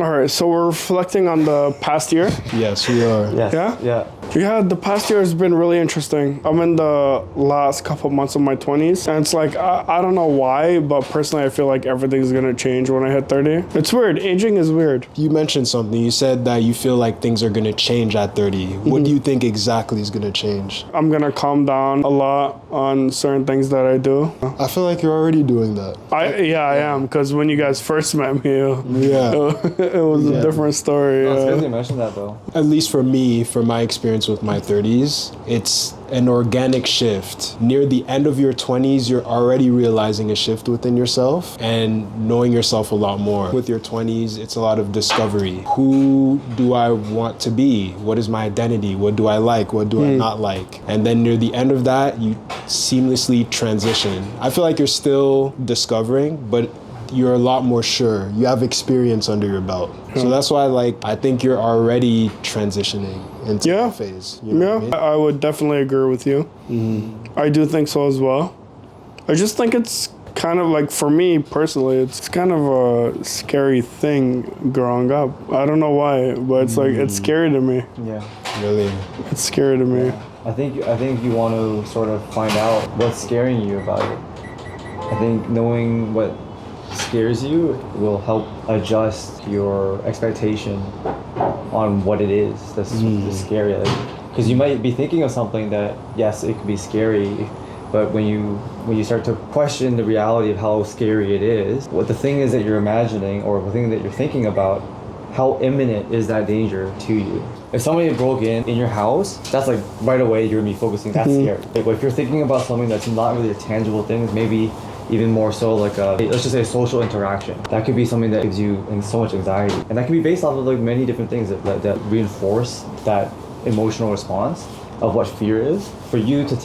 All right, so we're reflecting on the past year. Yes, we are. Yes. Yeah? Yeah. Yeah, the past year has been really interesting. I'm in the last couple months of my 20s, and it's like, I don't know why, but personally, I feel like everything's gonna change when I hit 30. It's weird. Aging is weird. You mentioned something. You said that you feel like things are going to change at 30. What do you think exactly is going to change? I'm gonna calm down a lot on certain things that I do. I feel like you're already doing that. I am, because when you guys first met me, Yeah. it was a different story. Oh, it's good you mentioned that though. At least for me, from my experience with my 30s, it's an organic shift. Near the end of your 20s, you're already realizing a shift within yourself and knowing yourself a lot more. With your 20s, it's a lot of discovery. Who do I want to be? What is my identity? What do I like? What do I not like? And then near the end of that, you seamlessly transition. I feel like you're still discovering, but you're a lot more sure. You have experience under your belt. So that's why I think you're already transitioning into that phase. You know what I mean? I would definitely agree with you. I do think so as well. I just think it's kind of like, for me personally, it's kind of a scary thing growing up. I don't know why, but it's like, it's scary to me. Yeah. Really. It's scary to me. I think you want to sort of find out what's scaring you about it. I think knowing what scares you will help adjust your expectation on what it is that's scary. Because you might be thinking of something that, yes, it could be scary, but when you start to question the reality of how scary it is, what the thing is that you're imagining or the thing that you're thinking about, how imminent is that danger to you? If somebody broke in your house, that's like right away you're gonna be focusing, that's scary. But if you're thinking about something that's not really a tangible thing, maybe even more so like let's just say a social interaction. That could be something that gives you so much anxiety. And that can be based off of like many different things that reinforce that emotional response of what fear is. For you to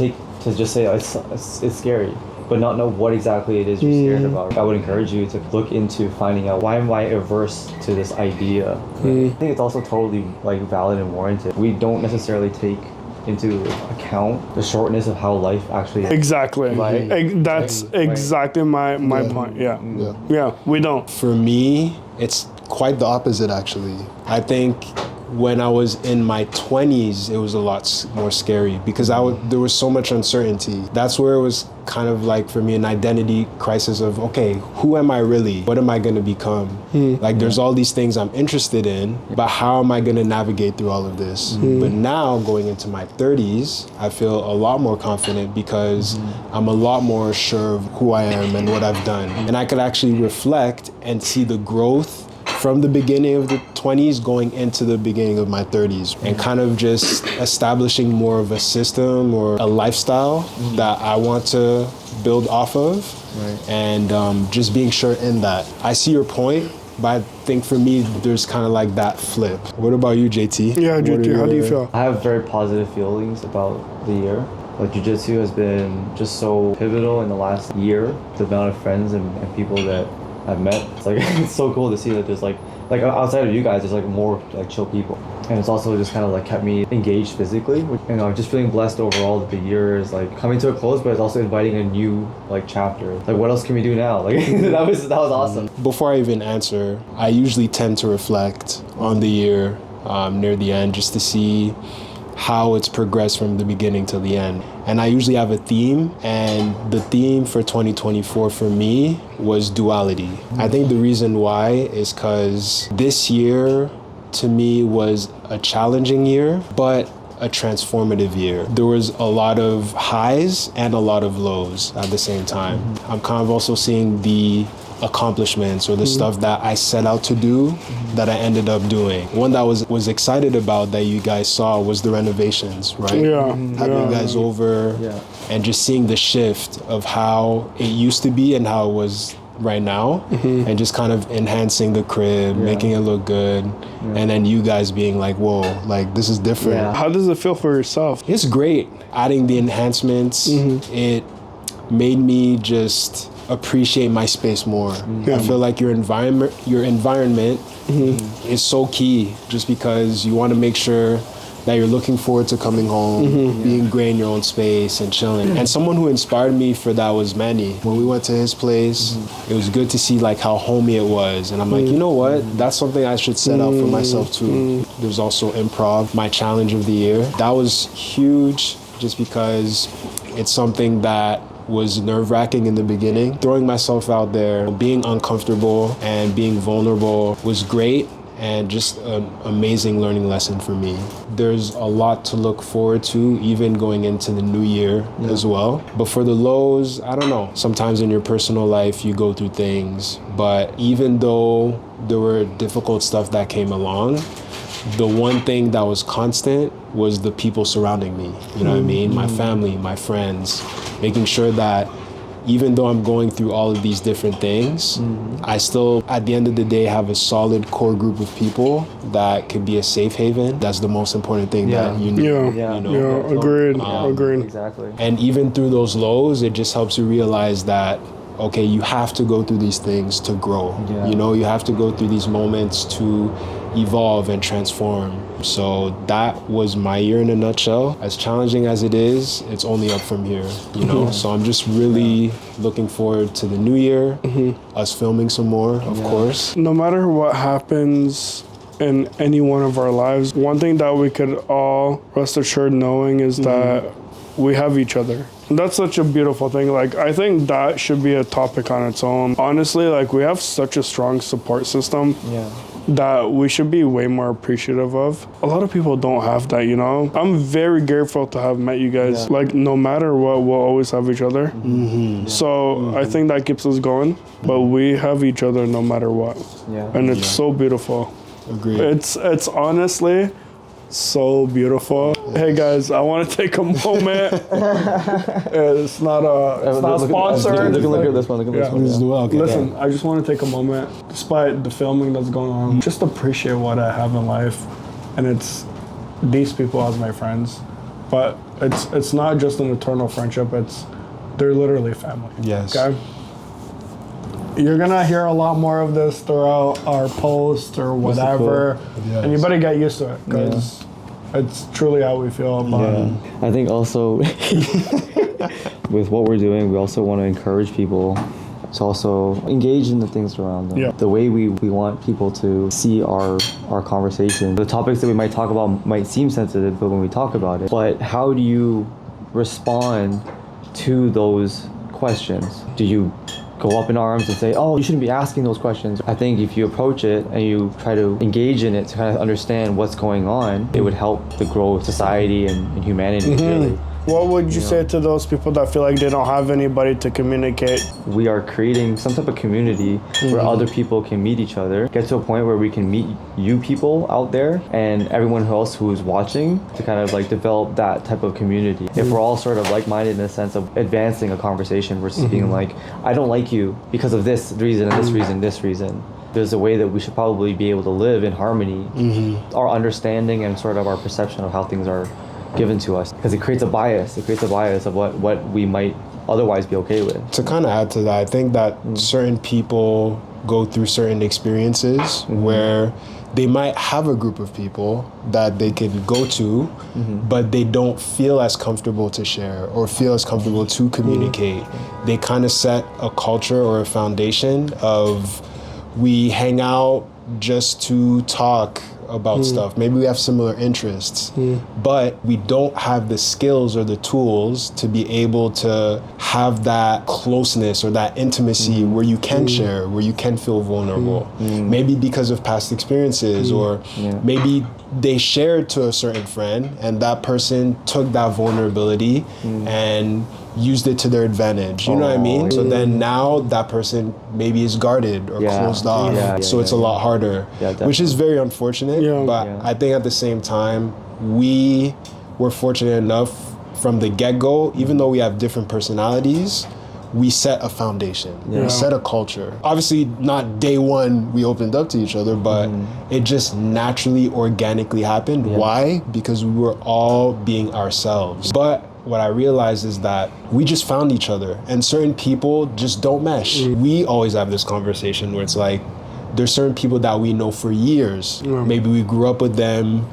just say it's scary, but not know what exactly it is you're scared about. I would encourage you to look into finding out, why am I averse to this idea? I think it's also totally like valid and warranted. We don't necessarily take into account the shortness of how life actually is. Exactly. Right. That's exactly my point. Yeah, we don't. For me, it's quite the opposite actually. I think when I was in my 20s, it was a lot more scary because there was so much uncertainty. That's where it was kind of like, for me, an identity crisis of, okay, who am I really? What am I going to become? Like, there's all these things I'm interested in, but how am I going to navigate through all of this? But now, going into my 30s, I feel a lot more confident because I'm a lot more sure of who I am and what I've done. And I could actually reflect and see the growth from the beginning of the 20s going into the beginning of my 30s, and kind of just establishing more of a system or a lifestyle that I want to build off of. Right. And just being sure in that. I see your point, but I think for me, there's kind of like that flip. What about you, JT? Yeah, JT, how do you feel? I have very positive feelings about the year. Like, jiu-jitsu has been just so pivotal in the last year. The amount of friends and people that I've met, it's like it's so cool to see that there's like outside of you guys, there's like more like chill people, and it's also just kind of like kept me engaged physically. You know, I'm just feeling blessed overall that the year is like coming to a close, but it's also inviting a new like chapter. Like, what else can we do now? Like that was awesome. Before I even answer, I usually tend to reflect on the year near the end, just to see how it's progressed from the beginning to the end. And I usually have a theme, and the theme for 2024 for me was duality. I think the reason why is because this year to me was a challenging year, but a transformative year. There was a lot of highs and a lot of lows at the same time. I'm kind of also seeing the accomplishments or the stuff that I set out to do that I ended up doing. One that I was excited about that you guys saw was the renovations, right? Having you guys over and just seeing the shift of how it used to be and how it was right now, and just kind of enhancing the crib, making it look good, and then you guys being like, whoa, like this is different. How does it feel for yourself? It's great. Adding the enhancements, it made me just appreciate my space more. I feel like your environment is so key, just because you want to make sure that you're looking forward to coming home, being gray in your own space and chilling. And someone who inspired me for that was Manny. When we went to his place, it was good to see like how homey it was. And I'm like, you know what? That's something I should set out for myself too. There's also improv, my challenge of the year. That was huge just because it's something that was nerve-wracking in the beginning. Throwing myself out there, being uncomfortable and being vulnerable was great and just an amazing learning lesson for me. There's a lot to look forward to, even going into the new year as well. But for the lows, I don't know. Sometimes in your personal life, you go through things, but even though there were difficult stuff that came along, the one thing that was constant was the people surrounding me. You know what I mean? My family, my friends, making sure that even though I'm going through all of these different things, I still, at the end of the day, have a solid core group of people that could be a safe haven. That's the most important thing that you need. Agreed. Exactly. And even through those lows, it just helps you realize that, okay, you have to go through these things to grow. Yeah. You know, you have to go through these moments to evolve and transform. So that was my year in a nutshell. As challenging as it is, it's only up from here, you know? So I'm just really looking forward to the new year, us filming some more, of course. No matter what happens in any one of our lives, one thing that we could all rest assured knowing is that we have each other. And that's such a beautiful thing. Like, I think that should be a topic on its own. Honestly, like, we have such a strong support system that we should be way more appreciative of. A lot of people don't have that, you know? I'm very grateful to have met you guys. Like, no matter what, we'll always have each other. So I think that keeps us going. But we have each other no matter what. And it's so beautiful. Agreed. It's honestly so beautiful. Hey guys, I want to take a moment. It's not sponsored. Look at this one. Look at this one. This is well, okay. Listen, I just want to take a moment, despite the filming that's going on, just appreciate what I have in life, and it's these people as my friends. But it's not just an eternal friendship. They're literally family. Yes. Okay. You're gonna hear a lot more of this throughout our posts or whatever, and you better get used to it because it's truly how we feel about it. I think also with what we're doing, we also want to encourage people to also engage in the things around them. Yeah. The way we want people to see our conversation. The topics that we might talk about might seem sensitive, but when we talk about it, but how do you respond to those questions? Do you go up in arms and say, oh, you shouldn't be asking those questions? I think if you approach it and you try to engage in it to kind of understand what's going on, it would help the growth of society and humanity, really. What would you say to those people that feel like they don't have anybody to communicate? We are creating some type of community where other people can meet each other, get to a point where we can meet you people out there and everyone else who is watching to kind of like develop that type of community. If we're all sort of like-minded in the sense of advancing a conversation versus being like, I don't like you because of this reason and this reason. There's a way that we should probably be able to live in harmony. Our understanding and sort of our perception of how things are given to us, because it creates a bias of what we might otherwise be okay with. To kind of add to that, I think that certain people go through certain experiences where they might have a group of people that they can go to, but they don't feel as comfortable to share or feel as comfortable to communicate. They kind of set a culture or a foundation of, we hang out just to talk about stuff. Maybe we have similar interests, but we don't have the skills or the tools to be able to have that closeness or that intimacy where you can share, where you can feel vulnerable. Maybe because of past experiences, or maybe they shared to a certain friend and that person took that vulnerability and used it to their advantage. You know what I mean? So then now that person maybe is guarded or closed off. So it's a lot harder, which is very unfortunate. But I think at the same time, we were fortunate enough from the get-go, even though we have different personalities, we set a foundation, we set a culture. Obviously not day one we opened up to each other, but it just naturally, organically happened. Why? Because we were all being ourselves. But what I realized is that we just found each other, and certain people just don't mesh. We always have this conversation where it's like, there's certain people that we know for years. Maybe we grew up with them,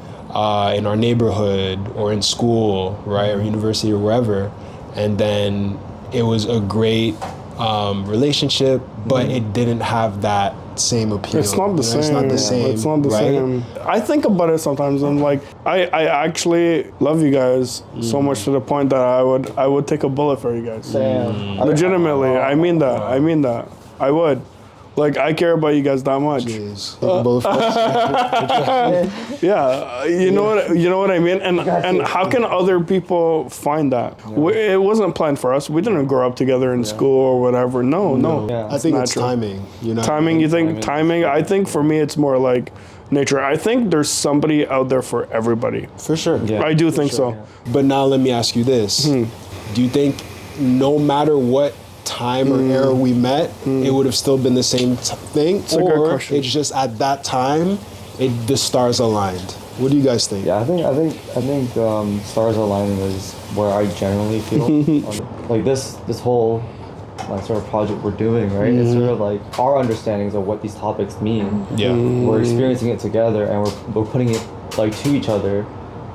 in our neighborhood or in school, right, or university or wherever, and then it was a great relationship, but it didn't have that same appeal. It's not the same. It's not the same. It's not the right? same. I think about it sometimes. I'm like, I actually love you guys so much to the point that I would take a bullet for you guys. Damn. Legitimately, I mean that. I mean that. I would. Like, I care about you guys that much. Jeez. Both of us. Yeah, you know what I mean. And how can other people find that? It wasn't planned for us. We didn't grow up together in school or whatever. No. Yeah. I think it's natural. timing. You know, Timing. You think timing? I think for me, it's more like nature. I think there's somebody out there for everybody. for sure. Yeah. I do think so. yeah. But now let me ask you this: do you think no matter what time or era we met, it would have still been the same thing, a good or question. it's just at that time, the stars aligned? What do you guys think? Yeah, I think stars aligning is where I generally feel like this whole like sort of project we're doing, right? It's sort of like our understandings of what these topics mean. Yeah. We're experiencing it together, and we're putting it like to each other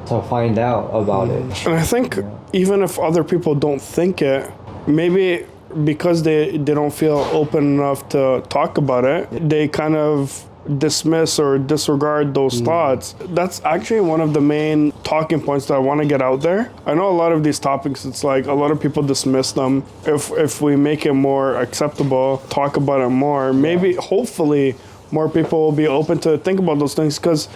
to find out about it. And I think even if other people don't think it, maybe because they don't feel open enough to talk about it, they kind of dismiss or disregard those thoughts. That's actually one of the main talking points that I want to get out there. I know a lot of these topics, it's like a lot of people dismiss them. If we make it more acceptable, talk about it more, maybe hopefully more people will be open to think about those things, because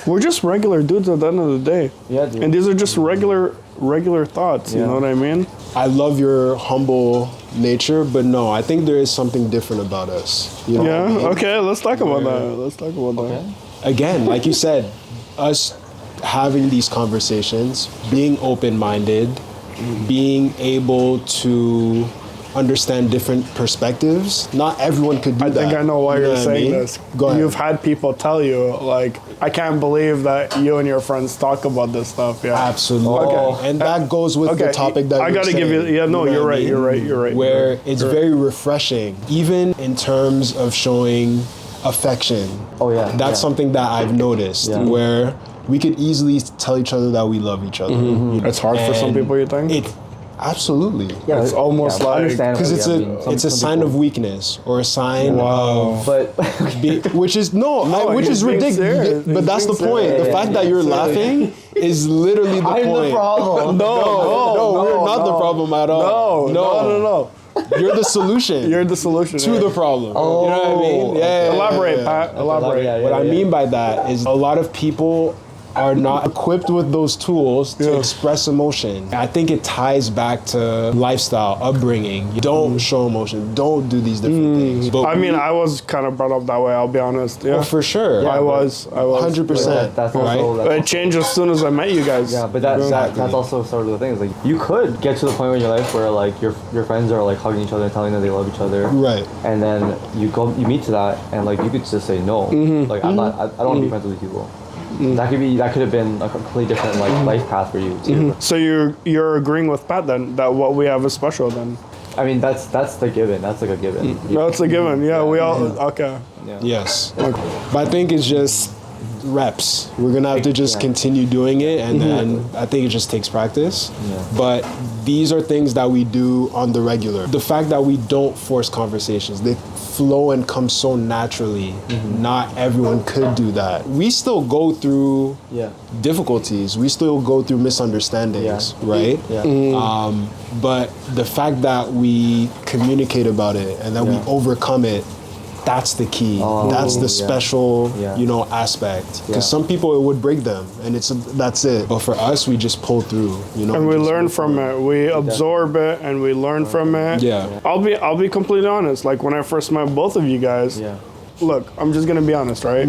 we're just regular dudes at the end of the day. Yeah, dude. And these are just regular thoughts, you know what I mean? I love your humble nature, but no, I think there is something different about us. You know what I Yeah, mean? okay, let's talk about that. Let's talk about that. Again, like you said, us having these conversations, being open-minded, being able to understand different perspectives. Not everyone could do I that. think I know why You you're what I saying mean? this. Go ahead. You've had people tell you, like, I can't believe that you and your friends talk about this stuff. Yeah. Absolutely. Okay. And that goes with the topic that I you're gotta give you. saying. Yeah, no, You know you're what I right. mean? You're right. You're right. Where it's very refreshing, even in terms of showing affection. Oh yeah. That's something that I've noticed, Yeah. where we could easily tell each other that we love each other. It's hard for some And people, you think? It absolutely. Yeah, It's almost like- understandably, Because it's I a mean, some it's a sign people- of weakness or a sign of But which is which he's is being ridiculous. serious. But He's that's the being point. serious. The fact that you're laughing is literally the I'm point. the problem. No, we're not the problem at all. No. You're the solution. You're the solution to yeah. the problem. You know what I mean? Yeah. Elaborate, Pat. Elaborate. Yeah, What I mean by that is a lot of people are not equipped with those tools to express emotion. I think it ties back to lifestyle, upbringing. You don't show emotion. Don't do these different things. But I mean, I was kind of brought up that way. I'll be honest. Yeah, for sure. I was. 100%. That's also But it changed as soon as I met you guys. yeah, but that's also sort of the thing. Is like you could get to the point in your life where like your friends are like hugging each other and telling them they love each other. Right. And then you meet to that and like you could just say no. Like I don't want to be friends with these people. That could have been a completely different like life path for you too. So you're agreeing with Pat then that what we have is special then? I mean that's the given. That's like a given. No, it's a given. Yeah, we all okay. Yes. But I think it's just reps. We're gonna have to just continue doing it, and then I think it just takes practice. But these are things that we do on the regular. The fact that we don't force conversations, they flow and come so naturally. Not everyone could do that. We still go through difficulties. We still go through misunderstandings, right? Yeah. But the fact that we communicate about it and that we overcome it, that's the key. That's the special, aspect. Because some people it would break them, and that's it. But for us, we just pull through, And we learn from it. We absorb it and we learn from it. Yeah. I'll be completely honest. Like when I first met both of you guys. Yeah. Look, I'm just gonna be honest, right?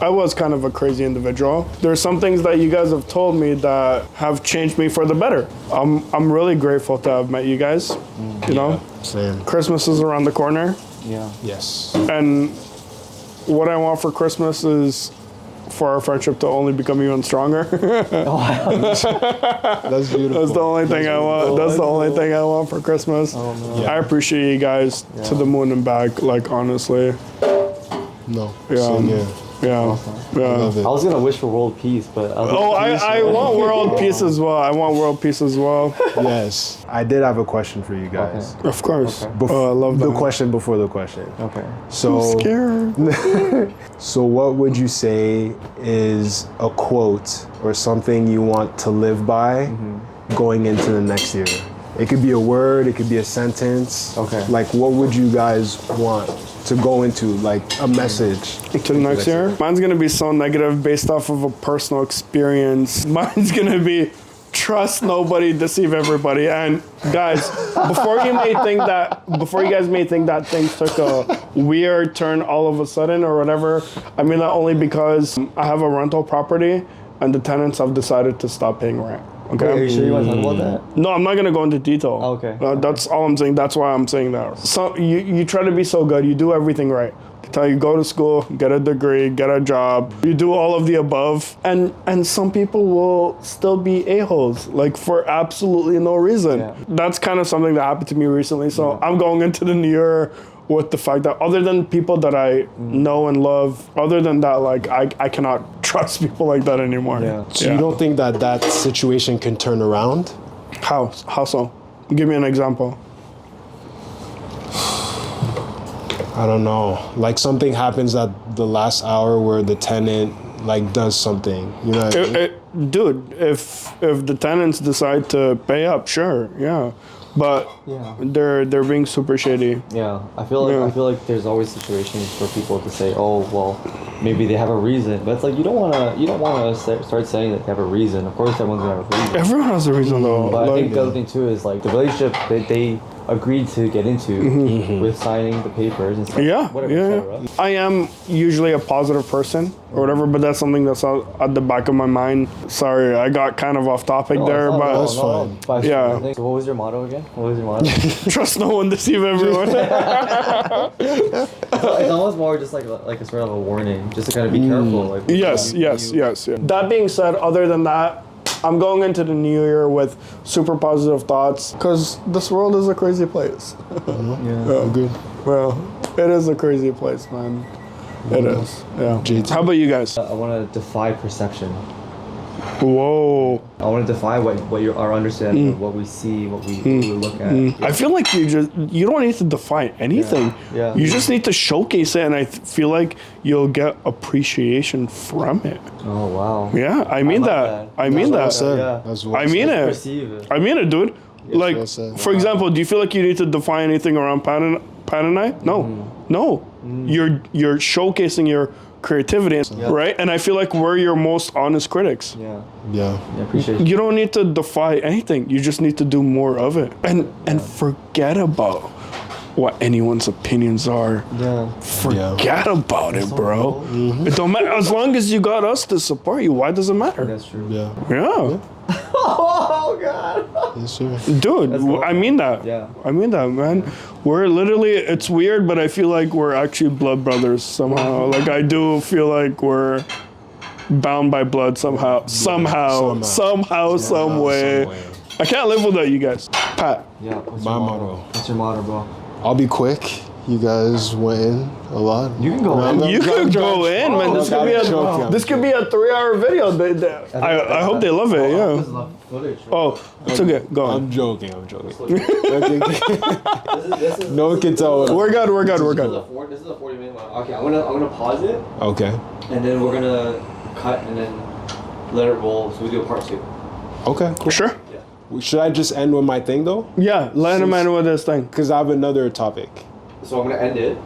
I was kind of a crazy individual. There's some things that you guys have told me that have changed me for the better. I'm really grateful to have met you guys. You know, Same. Christmas is around the corner, Yeah. Yes. and what I want for Christmas is for our friendship to only become even stronger. That's beautiful. That's the only thing I want. That's the only thing I want for Christmas. I appreciate you guys to the moon and back. Like honestly, No. Yeah. Same here. Yeah. Awesome. Yeah. Love it. I was gonna wish for world peace, but Oh, I want world peace as well. I want world peace as well. Yes. I did have a question for you guys. Of course. Okay. Oh, I love The that. question before the question. Okay. So, Scared. so what would you say is a quote or something you want to live by going into the next year? It could be a word, it could be a sentence. Okay. Like, what would you guys want to go into, like a message? To the next year? Mine's gonna be so negative based off of a personal experience. Mine's gonna be trust nobody, deceive everybody. And guys, before you guys may think that things took a weird turn all of a sudden or whatever, I mean that only because I have a rental property and the tenants have decided to stop paying rent. Okay. Are you sure you want to talk about that? No, I'm not gonna go into detail. Okay. That's all I'm saying. That's why I'm saying that. So you try to be so good. You do everything right. They tell you go to school, get a degree, get a job. You do all of the above, and some people will still be a-holes, like for absolutely no reason. Yeah. That's kind of something that happened to me recently. So I'm going into the new year with the fact that other than people that I know and love, other than that, like I cannot trust people like that anymore. Yeah. So you don't think that that situation can turn around? How so? Give me an example. I don't know. Like something happens at the last hour where the tenant like does something. You know what I mean? Dude, if the tenants decide to pay up, sure, yeah, but Yeah. they're being super shady. Yeah, I feel like Yeah. there's always situations for people to say, oh well, maybe they have a reason, but it's like you don't wanna start saying that they have a reason. Of course, everyone's gonna have a reason. Everyone has a reason though. But I Like, think the other thing too is like the relationship that they agreed to get into with signing the papers and stuff. yeah, Whatever. yeah. etc. I am usually a positive person or whatever, but that's something that's at the back of my mind. Sorry, I got kind of off topic there, but That's fine. But Yeah. I think- so what was your motto again? What was your motto? trust no one, deceive everyone. It's almost more just like a sort of a warning, just to kind of be careful. Like Yes. That being said, other than that, I'm going into the new year with super positive thoughts because this world is a crazy place. Yeah. Good. Well, it is a crazy place, man. It is. Yeah. JT. How about you guys? I want to defy perception. Whoa. I want to defy what our understanding of what we see, what we look at. I feel like you don't need to define anything. Yeah. You just need to showcase it, and I feel like you'll get appreciation from it. Oh wow. Yeah, I mean like that. that. I mean Well that. said. Yeah. That's well I mean said. it. Perceive it. I mean it, dude. Like, well said. for example, do you feel like you need to define anything around Pan and I? No, no. You're showcasing your creativity, right? And I feel like we're your most honest critics. Yeah. Yeah. Yeah. Appreciate it. You don't need to defy anything. You just need to do more of it, and forget about what anyone's opinions are. Yeah. Forget about it, bro. It don't matter as long as you got us to support you. Why does it matter? That's true. Yeah. Yeah. Oh god. Yes, sir. Dude, cool. I mean that. Yeah. I mean that, man. We're literally, it's weird, but I feel like we're actually blood brothers somehow. Like, I do feel like we're bound by blood somehow. Somehow, some way. I can't live without you guys. Pat. Yeah. What's My your motto. What's your motto, bro? I'll be quick. You guys went in a lot. You can go in. You could go in, man. This could be a 3-hour video. I hope they love it, yeah. Footage, right? Oh, it's okay. Go on. I'm joking. This is No one can tell. We're good. This is a 40-minute one. Okay, I'm gonna pause it, Okay. and then we're gonna cut, and then let it roll. So we do a part 2. Okay. Cool. Sure. Should I just end with my thing though? Yeah, let him in with this thing. Because I have another topic. So I'm gonna end it.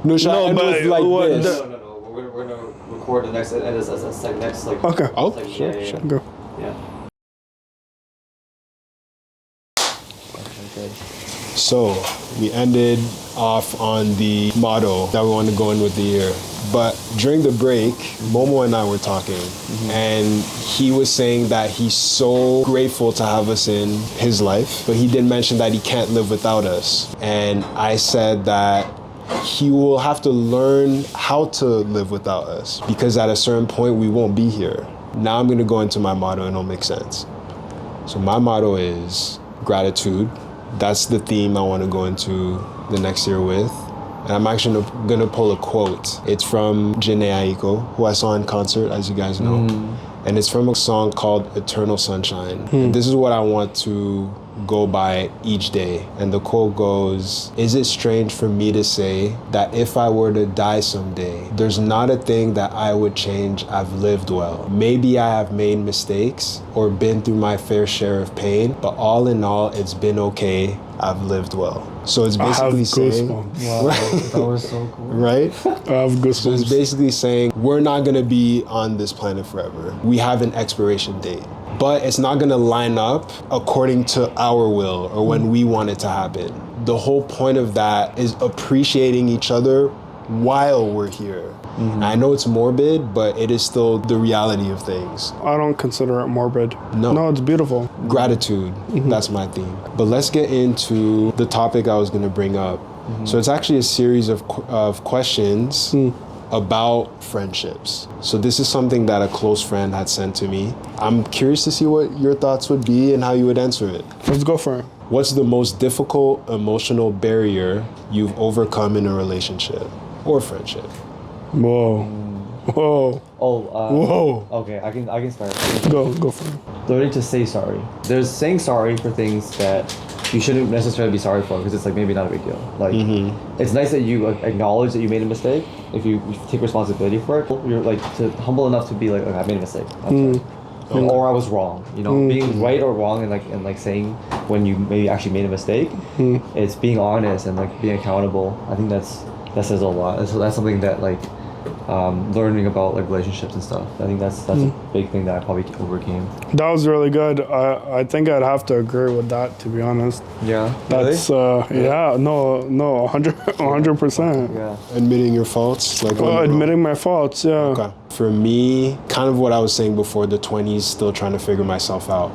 No, should I No, end but with like what this? the- No. We're gonna record the next and as like next like. Okay. Oh, like, sure, yeah. sure. Go. Yeah. Okay, good. So we ended off on the motto that we want to go in with the year. But during the break, Momo and I were talking, and he was saying that he's so grateful to have us in his life, but he did mention that he can't live without us. And I said that he will have to learn how to live without us, because at a certain point we won't be here. Now I'm going to go into my motto and it'll make sense. So my motto is gratitude. That's the theme I want to go into the next year with. And I'm actually gonna pull a quote. It's from Jhené Aiko, who I saw in concert, as you guys know. And it's from a song called Eternal Sunshine. And this is what I want to go by each day. And the quote goes, "Is it strange for me to say that if I were to die someday, there's not a thing that I would change? I've lived well. Maybe I have made mistakes or been through my fair share of pain, but all in all, it's been okay. I've lived well." So it's I have basically saying, goosebumps. Wow, that was so cool. right? I have So it's goosebumps. basically saying we're not gonna be on this planet forever. We have an expiration date, but it's not gonna line up according to our will or when we want it to happen. The whole point of that is appreciating each other while we're here. I know it's morbid, but it is still the reality of things. I don't consider it morbid. No. No, it's beautiful. Gratitude, that's my theme. But let's get into the topic I was gonna bring up. So it's actually a series of questions about friendships. So this is something that a close friend had sent to me. I'm curious to see what your thoughts would be and how you would answer it. Let's go for it. What's the most difficult emotional barrier you've overcome in a relationship or friendship? Whoa. Whoa. Oh, Whoa. okay, I can start. Go for it. Learning to say sorry. There's saying sorry for things that you shouldn't necessarily be sorry for because it's like maybe not a big deal. Like it's nice that you like, acknowledge that you made a mistake. If you take responsibility for it, you're like humble enough to be like, okay, I made a mistake. I'm sorry. Or I was wrong. You know, being right or wrong and like saying when you maybe actually made a mistake. It's being honest and like being accountable. I think that says a lot. So that's something that like learning about like relationships and stuff. I think that's a big thing that I probably overcame. That was really good. I think I'd have to agree with that, to be honest. Yeah. That's yeah, no, 100%. Yeah. Admitting your faults, like Admitting my faults, yeah. Okay. For me, kind of what I was saying before, the 20s, still trying to figure myself out.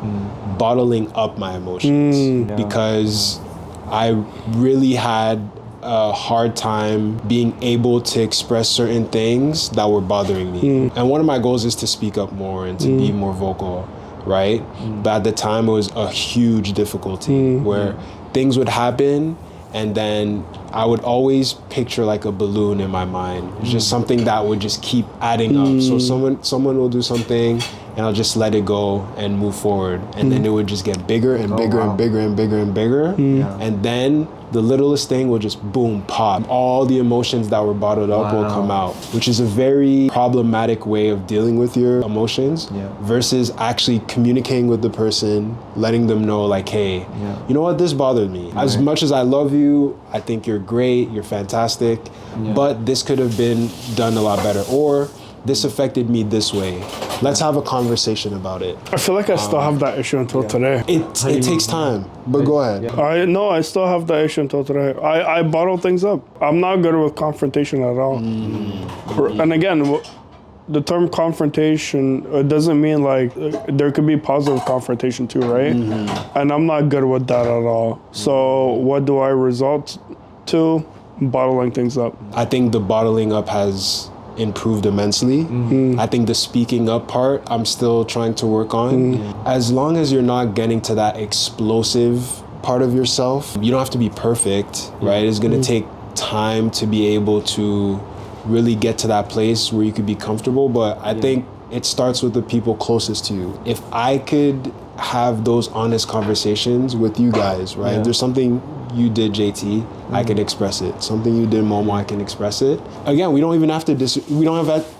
Bottling up my emotions because I really had a hard time being able to express certain things that were bothering me. And one of my goals is to speak up more and to be more vocal, right? But at the time, it was a huge difficulty where things would happen and then I would always picture like a balloon in my mind. It's just something that would just keep adding up. So someone will do something and I'll just let it go and move forward. And then it would just get bigger and bigger and bigger and bigger and bigger. And then the littlest thing will just boom, pop. All the emotions that were bottled up will come out, which is a very problematic way of dealing with your emotions versus actually communicating with the person, letting them know like, hey, you know what, this bothered me. As much as I love you, I think you're great, you're fantastic, but this could have been done a lot better. Or this affected me this way. Let's have a conversation about it. I feel like I still have that issue until today. It takes time, but go ahead. I still have that issue until today. I bottle things up. I'm not good with confrontation at all. And again, the term confrontation, it doesn't mean like there could be positive confrontation too, right? And I'm not good with that at all. So what do I result to? Bottling things up. I think the bottling up has improved immensely. I think the speaking up part, I'm still trying to work on. As long as you're not getting to that explosive part of yourself, you don't have to be perfect, right? It's gonna take time to be able to really get to that place where you could be comfortable, but I think it starts with the people closest to you. If I could have those honest conversations with you guys, right? If there's something you did, JT, I can express it. Something you did, Momo, I can express it. Again, we don't even have to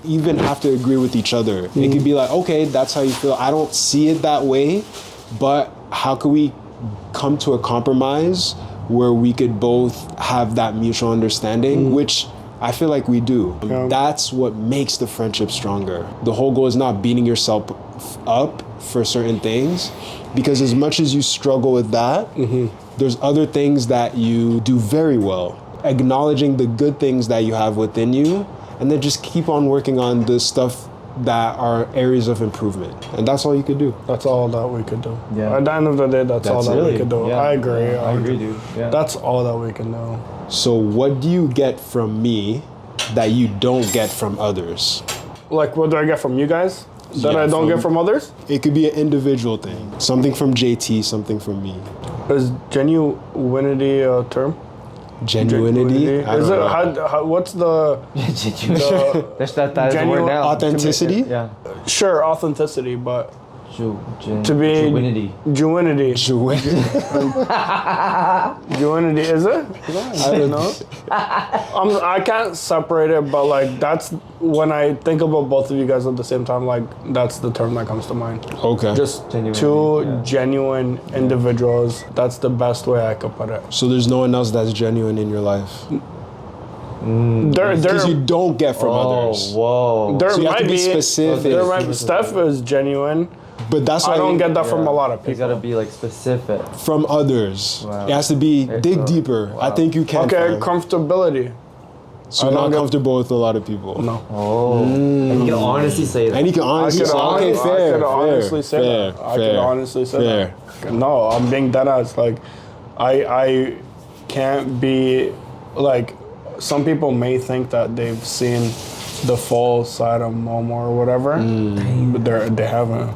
even have to agree with each other. It could be like, okay, that's how you feel. I don't see it that way, but how could we come to a compromise where we could both have that mutual understanding, which I feel like we do. That's what makes the friendship stronger. The whole goal is not beating yourself up for certain things, because as much as you struggle with that, there's other things that you do very well. Acknowledging the good things that you have within you, and then just keep on working on the stuff that are areas of improvement. And that's all you could do. That's all that we could do. Yeah. At the end of the day, that's all that we could do. Yeah. I agree. Yeah, I agree, dude. Yeah. That's all that we can do. So what do you get from me that you don't get from others? Like, what do I get from you guys that I don't get from others? It could be an individual thing. Something from JT, something from me. Is genuinity a term? Genuinity? I Is don't it know. what's the That's that is the Genuine word now. Authenticity? Yeah. sure authenticity, but to be Genuinity. Genuinity. Genuinity, is it? I don't know. I can't separate it, but like that's when I think about both of you guys at the same time. Like that's the term that comes to mind. Okay. Just Genuinity, two yeah. genuine individuals. That's the best way I could put it. So there's no one else that's genuine in your life? Because you There, don't get from others. Whoa. there So you have might to be be. specific. There might, Steph is genuine. But that's why I don't get that from a lot of It's people. gotta be like specific. from others. Wow. It has to be dig so- deeper. I wow. think you can. Okay, fam. comfortability. So I you're don't not get- comfortable with a lot of people. No. Oh. And you can honestly say that. And you can honestly say, okay, fair, I could honestly fair, say fair, that. I could honestly say fair. that. No, I'm being dead ass. Like, I can't be like. Some people may think that they've seen the full side of Momo or whatever, but they haven't.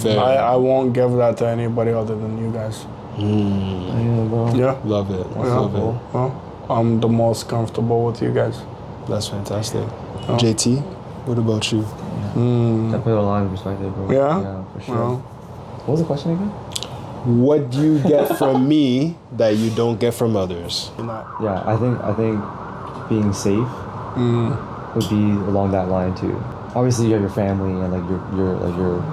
Fair. I won't give that to anybody other than you guys. Yeah, bro. Yeah. Love it. Yeah. Love it. Well, I'm the most comfortable with you guys. That's fantastic. JT, what about you? That put a lot of perspective, bro. Yeah? Yeah, for sure. Well, What was the question again? What do you get from me that you don't get from others? Yeah, I think being safe would be along that line too. Obviously, you have your family and like your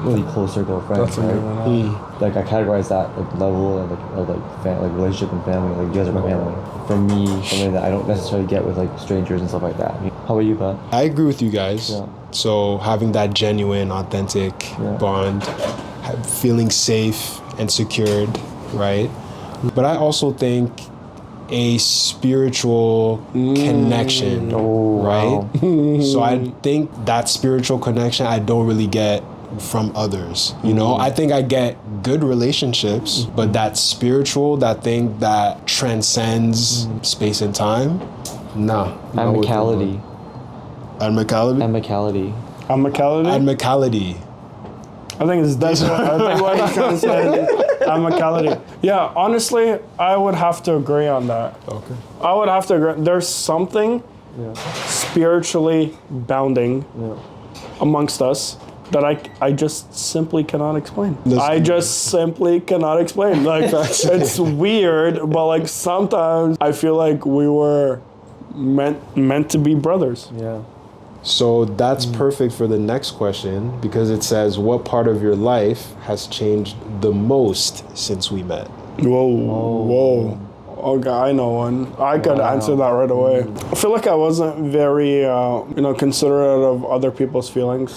really close circle of friends, that's a good right? one. Like I categorize that like level and like relationship and family. Like you guys are my family. For me, something that I don't necessarily get with like strangers and stuff like that. How about you, Pat? I agree with you guys. Yeah. So having that genuine, authentic bond, feeling safe and secured, right? But I also think a spiritual connection, right? So I think that spiritual connection I don't really get from others. You know, I think I get good relationships, but that spiritual, that thing that transcends space and time, nah. Amicality. Amicality? Amicality. Amicality? Amicality. I think it's that's what I think what he's trying to say. Amicality. Yeah, honestly, I would have to agree on that. Okay. I would have to agree. There's something spiritually bounding amongst us that I just simply cannot explain. I just simply cannot explain. Like it's weird, but like sometimes I feel like we were meant to be brothers. Yeah. So that's perfect for the next question because it says, what part of your life has changed the most since we met? Whoa. Okay, I know one. I could answer that right away. I feel like I wasn't very, considerate of other people's feelings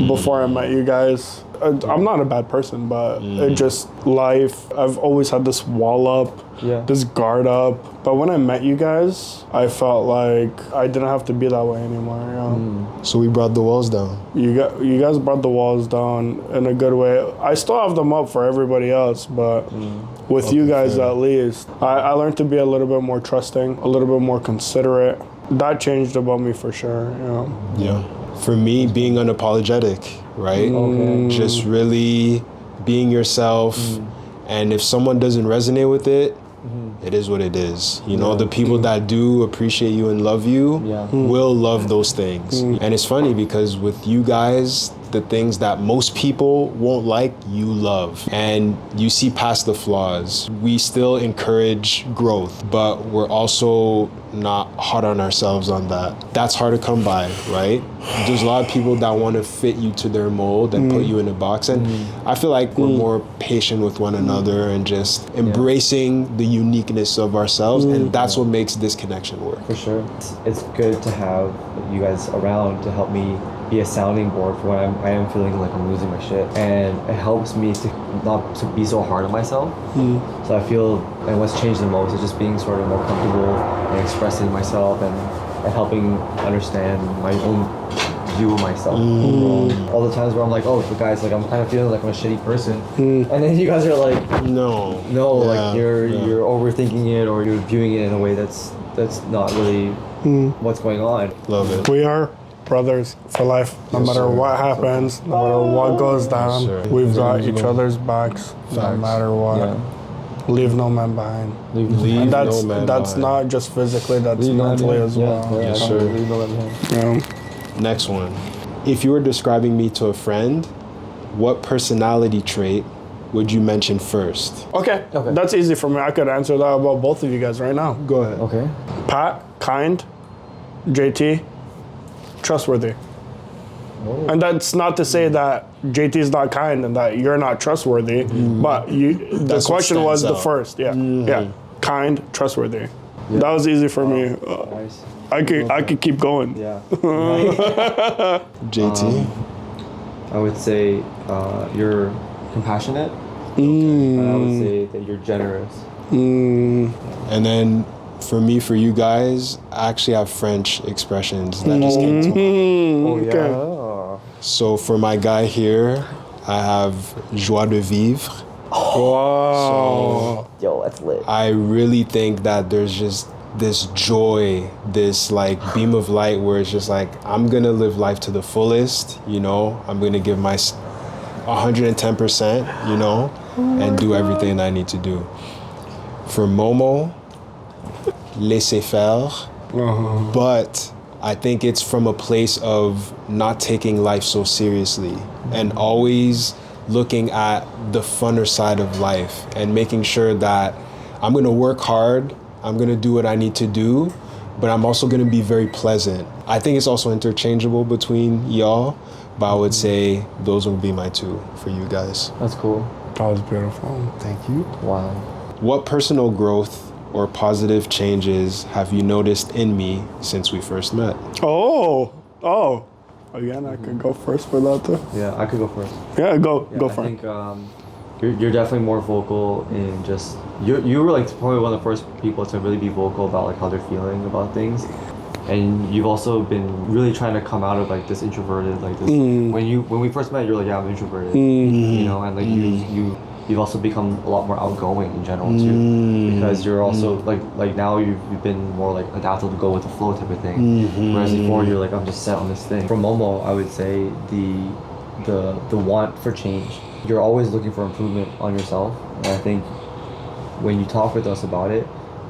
before I met you guys. I'm not a bad person, but it just life. I've always had this wall up, this guard up. But when I met you guys, I felt like I didn't have to be that way anymore. You know? So we brought the walls down. You guys brought the walls down in a good way. I still have them up for everybody else, but with you guys at least, I learned to be a little bit more trusting, a little bit more considerate. That changed about me for sure. You know? Yeah. For me, being unapologetic, right? Just really being yourself. And if someone doesn't resonate with it, it is what it is. You know, the people that do appreciate you and love you will love those things. And it's funny because with you guys, the things that most people won't like, you love. And you see past the flaws. We still encourage growth, but we're also not hard on ourselves on that. That's hard to come by, right? There's a lot of people that want to fit you to their mold and put you in a box. And I feel like we're more patient with one another and just embracing the uniqueness of ourselves. And that's what makes this connection work. For sure. It's good to have you guys around to help me be a sounding board for when I am feeling like I'm losing my shit. And it helps me to not to be so hard on myself. So I feel, and what's changed the most is just being sort of more comfortable and expressing myself and helping understand my own view of myself. All the times where I'm like, oh, but guys, like I'm kind of feeling like I'm a shitty person. And then you guys are like, No, like you're overthinking it or you're viewing it in a way that's not really what's going on. Love it. We are brothers for life. No matter what happens, no matter what goes down, we've got each other's backs. No matter what. Leave no man behind. Leave And no man that's behind. not just physically, that's Leave no man mentally behind. as well. Yeah, Yes, sir. Leave no man behind. Yeah. Next one. If you were describing me to a friend, what personality trait would you mention first? Okay, Okay. that's easy for me. I could answer that about both of you guys right now. Go ahead. Okay. Pat, kind. JT, trustworthy. Oh. And that's not to say that JT is not kind and that you're not trustworthy, but the That's what question was stands the out. first. Yeah, yeah, kind, trustworthy. Yeah. That was easy for me. Nice. I could keep going. Yeah. JT? I would say you're compassionate. And I would say that you're generous. And then for me, for you guys, I actually have French expressions that just came to mind. Oh Okay. So for my guy here, I have joie de vivre. Wow. Yo, that's lit. I really think that there's just this joy, this like beam of light where it's just like, I'm gonna live life to the fullest, you know, I'm gonna give my 110%, you know, and do everything I need to do. For Momo, laissez faire, but I think it's from a place of not taking life so seriously and always looking at the funner side of life and making sure that I'm gonna work hard, I'm gonna do what I need to do, but I'm also gonna be very pleasant. I think it's also interchangeable between y'all, but I would say those would be my two for you guys. That's cool. That was beautiful. Thank you. Wow. What personal growth or positive changes have you noticed in me since we first met? Oh. Again, I could go first for that too. Yeah, I could go first. Yeah, go Yeah, for I it. think you're definitely more vocal in just you were like probably one of the first people to really be vocal about like how they're feeling about things, and you've also been really trying to come out of like this introverted like this when we first met you're like, yeah, I'm introverted, you know, and like you've also become a lot more outgoing in general too, because you're also like now you've been more like adaptable to go with the flow type of thing, whereas before you're like, I'm just set on this thing. For Momo, I would say the want for change. You're always looking for improvement on yourself, and I think when you talk with us about it,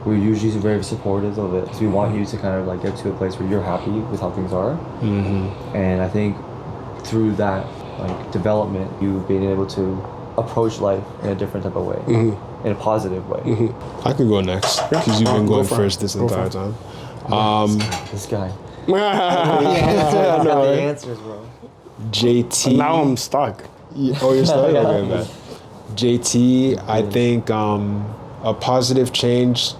we're usually very supportive of it, because we want you to kind of like get to a place where you're happy with how things are. And I think through that like development, you've been able to approach life in a different type of way, in a positive way. I could go next because you've been Go going for it. first this Go for entire it. time. This guy. Yeah, Got the answers, bro. JT. now I'm stuck. Oh, you're stuck? Okay, man. JT, I think a positive change,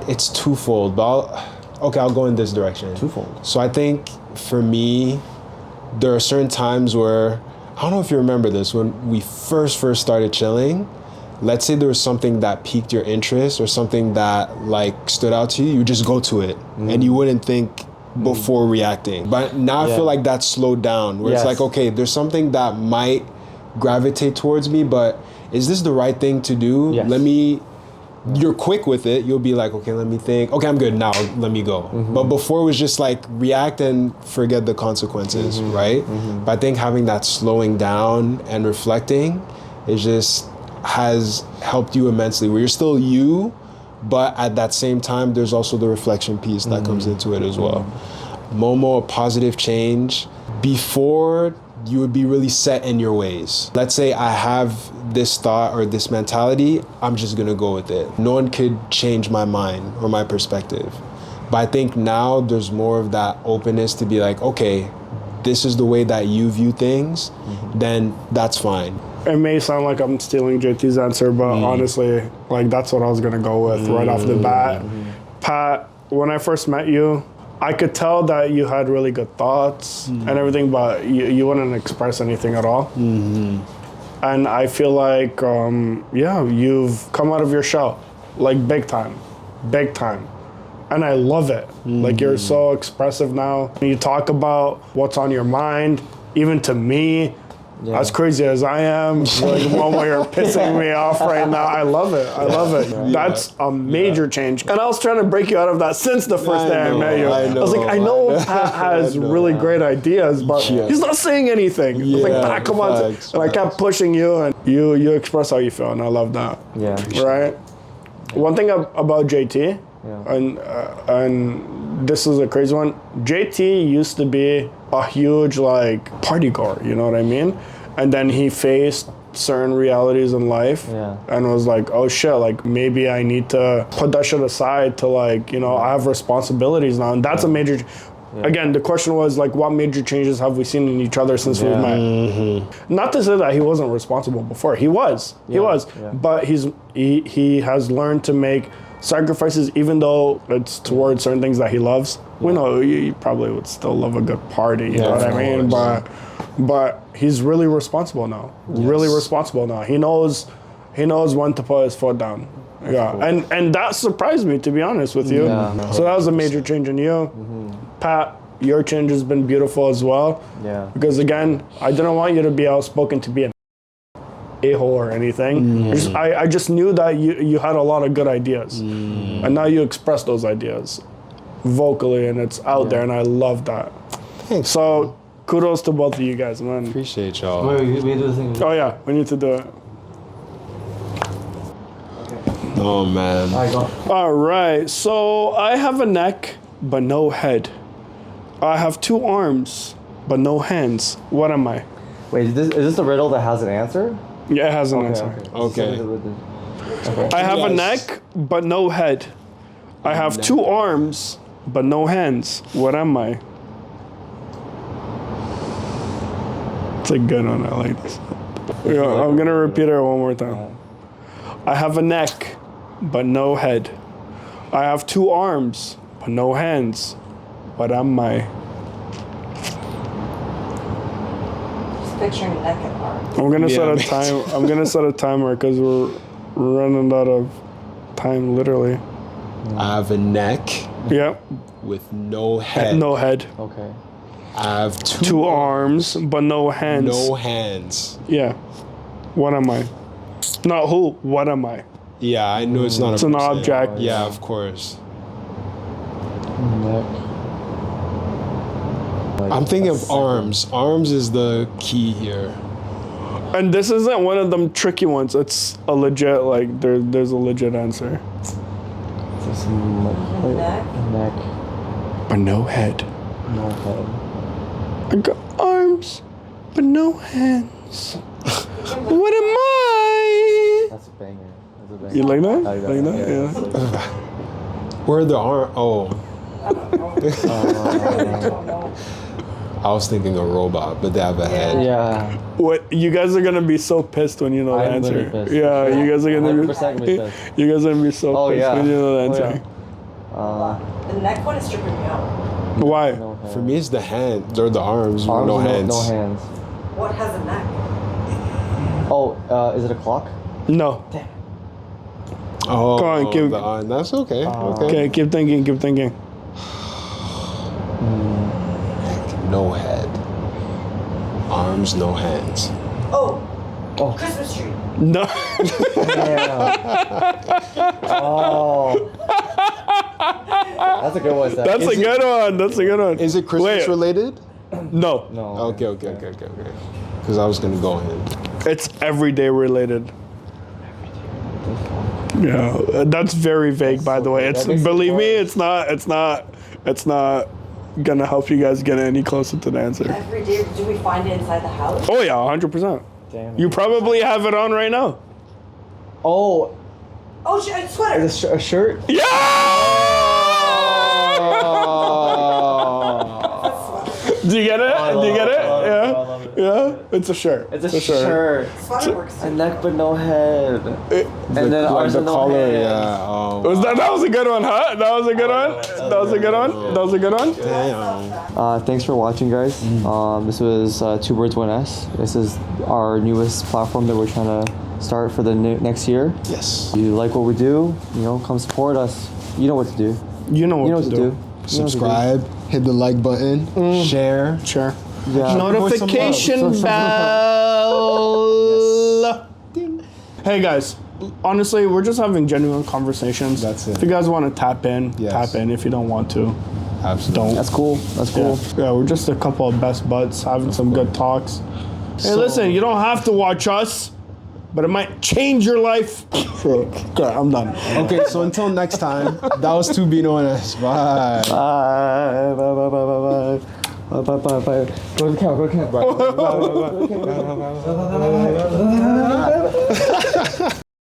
it's twofold, but I'll go in this direction. Twofold. So I think for me, there are certain times where, I don't know if you remember this, when we first started chilling, let's say there was something that piqued your interest or something that like stood out to you, you would just go to it and you wouldn't think before reacting. But now I Yeah. feel like that's slowed down, where it's Yes. like, okay, there's something that might gravitate towards me, but is this the right thing to do? Yes. You're quick with it. You'll be like, okay, let me think. Okay, I'm good now. Let me go. But before it was just like react and forget the consequences, right? But I think having that slowing down and reflecting, it just has helped you immensely. Where you're still you, but at that same time, there's also the reflection piece that comes into it as well. Momo, a positive change. Before, you would be really set in your ways. Let's say I have this thought or this mentality, I'm just gonna go with it. No one could change my mind or my perspective. But I think now there's more of that openness to be like, okay, this is the way that you view things, then that's fine. It may sound like I'm stealing JT's answer, but honestly, like that's what I was gonna go with right off the bat. Pat, when I first met you, I could tell that you had really good thoughts and everything, but you wouldn't express anything at all. And I feel like, you've come out of your shell, like big time. And I love it. Like you're so expressive now. You talk about what's on your mind, even to me. Yeah. As crazy as I am, like the one where you're pissing me off right now, I love it. That's a major change. And I was trying to break you out of that since the first day I met you. I was like, I know Pat has really great ideas, but he's not saying anything. I was like, Pat, come on. Facts, And I kept pushing you, and you express how you feel, and I love that. Yeah. Right? One thing about JT, Yeah. and this is a crazy one. JT used to be a huge like party goer. You know what I mean? And then he faced certain realities in life, Yeah. and was like, oh shit, like maybe I need to put that shit aside to like, you know, I have responsibilities now, and that's a major. Again, the question was like, what major changes have we seen in each other since we've met? Not to say that he wasn't responsible before. He was. He was. Yeah. But he has learned to make sacrifices, even though it's towards certain things that he loves. We know you probably would still love a good party. You know what I mean? But he's really responsible now. Really responsible now. He knows when to put his foot down. Yeah, and that surprised me, to be honest with you. Yeah. So that was a major change in you. Pat, your change has been beautiful as well. Yeah. Because again, I didn't want you to be outspoken to be an a-hole or anything. I just knew that you had a lot of good ideas. And now you express those ideas vocally, and it's out there, and I love that. Thanks. So kudos to both of you guys, man. Appreciate y'all. Wait, we do the thing. Oh yeah, we need to do it. Oh man. Alright, go. All right, so I have a neck, but no head. I have 2 arms, but no hands. What am I? Wait, is this the riddle that has an answer? Yeah, it has an answer. Okay. I have a Yes. neck, but no head. I have 2 arms, but no hands. What am I? It's a good one. I like this. Yeah, I'm gonna repeat it one more time. I have a neck, but no head. I have 2 arms, but no hands. What am I? Just picturing neck and arms. I'm gonna set a me time. I'm gonna set a timer because we're running out of time, literally. I have a neck Yep. with no head. No head. Okay. I have 2 arms, but no hands. no hands. Yeah. What am I? Not who. What am I? Yeah, I know it's not a It's an person. object. Yeah, of course. Neck. Like, I'm thinking a of second. arms. Arms is the key here. And this isn't one of them tricky ones. It's a legit, like, there's a legit answer. Just Neck. Neck. But no head. No head. I got arms, but no hands. What am I? That's a banger. That's a banger. You like that? I Like that? Yeah. that's like- Where are the arm? Oh, I don't know. I was thinking a robot, but they have a head. Yeah. What? You guys are gonna be so pissed when you know the I'm answer. literally pissed. Yeah, you guys are gonna 100% gonna be be. pissed. You guys are gonna be so Oh, pissed yeah. when you know the Oh, answer. The neck one is tripping me out. Why? No head. For me, it's the hand or the arms, Arms, no hands. No hands. What has a neck? Oh, is it a clock? No. Oh, Go on, keep- the arm. That's okay. Okay. Okay, keep thinking. Keep thinking. No head. Arms, no hands. Oh, Oh. Christmas tree. No. Oh. That's a good one, Seth. That's a good one. That's a good one. Is it Christmas Wait, related? No. No. Okay. Because I was gonna go ahead. It's everyday related. Yeah, that's very vague, by the way. It's That makes it believe me, worse. it's not gonna help you guys get any closer to the answer. Every day, do we find it inside the house? Oh yeah, 100%. Damn. You probably have it on right now. Oh, Oh, a sweater. is a shirt? Yeah. Do you get it? Do you get it? I Yeah. love it. Yeah. It's a shirt. It's a shirt. Sweater works. A neck but no head. It- And then arms the and no collar, hands. yeah. Oh, was that was a good one, huh? That was a good one. That was a good one. That was a good one. damn. Thanks for watching, guys. This was Two Birds One S. This is our newest platform that we're trying to start for the next year. Yes. If you like what we do, come support us. You know what to do. You know what, You know what to to do. do. You know what to do. Subscribe. Hit the like button. Share. Sure. Yeah. Notification Some bell. Hey guys, honestly, we're just having genuine conversations. That's it. If you guys want to tap in, Yes. tap in. If you don't want to, Absolutely. don't. That's cool. That's cool. Yeah, we're just a couple of best buds having some good talks. Hey, listen, you don't have to watch us. but it might change your life. Okay, I'm done. Okay, so until next time, that was To Be Known As. Bye. Bye. Bye. Bye. Bye. Bye. Bye. Bye. Bye. Bye. Go to the camera. Go to the camera. Bye. Bye. Bye. Bye. Bye. Bye. Bye. Bye. Bye. Bye. Bye.